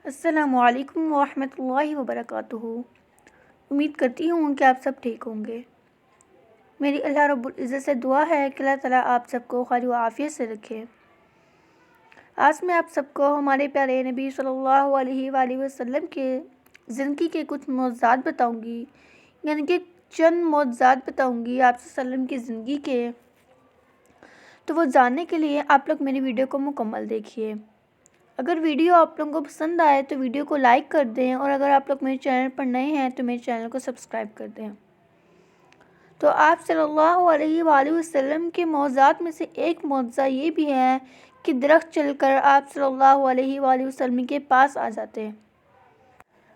السلام علیکم ورحمۃ اللہ وبرکاتہ۔ امید کرتی ہوں کہ آپ سب ٹھیک ہوں گے۔ میری اللہ رب العزت سے دعا ہے کہ اللہ تعالیٰ آپ سب کو خیر و عافیت سے رکھے۔ آج میں آپ سب کو ہمارے پیارے نبی صلی اللہ علیہ وآلہ وسلم کے زندگی کے کچھ معجزات بتاؤں گی، یعنی کہ چند معجزات بتاؤں گی آپ صلی اللہ علیہ وسلم کی زندگی کے۔ تو وہ جاننے کے لیے آپ لوگ میری ویڈیو کو مکمل دیکھیے۔ اگر ویڈیو آپ لوگوں کو پسند آئے تو ویڈیو کو لائک کر دیں، اور اگر آپ لوگ میرے چینل پر نئے ہیں تو میرے چینل کو سبسکرائب کر دیں۔ تو آپ صلی اللہ علیہ وآلہ وسلم کے معجزات میں سے ایک معجزہ یہ بھی ہے کہ درخت چل کر آپ صلی اللہ علیہ وآلہ وسلم کے پاس آ جاتے ہیں۔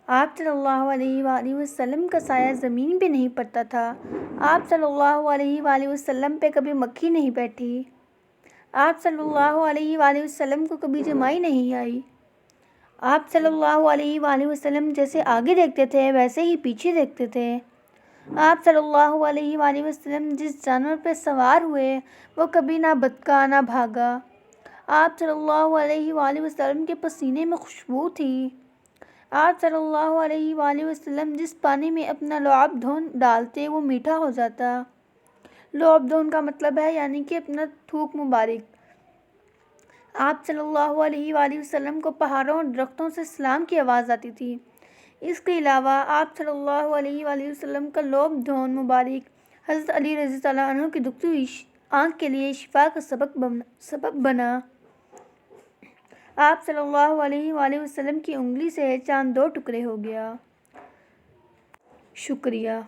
آپ صلی اللہ علیہ وآلہ وسلم کا سایہ زمین پہ نہیں پڑتا تھا۔ آپ صلی اللہ علیہ وآلہ وسلم پہ کبھی مکھی نہیں بیٹھی۔ آپ صلی اللہ علیہ وآلہ وسلم کو کبھی جمائی نہیں آئی۔ آپ صلی اللہ علیہ وآلہ وسلم جیسے آگے دیکھتے تھے ویسے ہی پیچھے دیکھتے تھے۔ آپ صلی اللہ علیہ وآلہ وسلم جس جانور پہ سوار ہوئے وہ کبھی نہ بھٹکا نہ بھاگا۔ آپ صلی اللہ علیہ وآلہ وسلم کے پسینے میں خوشبو تھی۔ آپ صلی اللہ علیہ وآلہ وسلم جس پانی میں اپنا لعاب دھون ڈالتے وہ میٹھا ہو جاتا۔ لعاب دھون کا مطلب ہے یعنی کہ اپنا تھوک مبارک۔ آپ صلی اللہ علیہ وآلہ وسلم کو پہاڑوں اور درختوں سے سلام کی آواز آتی تھی۔ اس کے علاوہ آپ صلی اللہ علیہ وآلہ وسلم کا لعاب دھون مبارک حضرت علی رضی اللہ عنہ کی دکھتی ہوئی آنکھ کے لیے شفا کا سبب بنا۔ آپ صلی اللہ علیہ وآلہ وسلم کی انگلی سے چاند دو ٹکڑے ہو گیا۔ شکریہ۔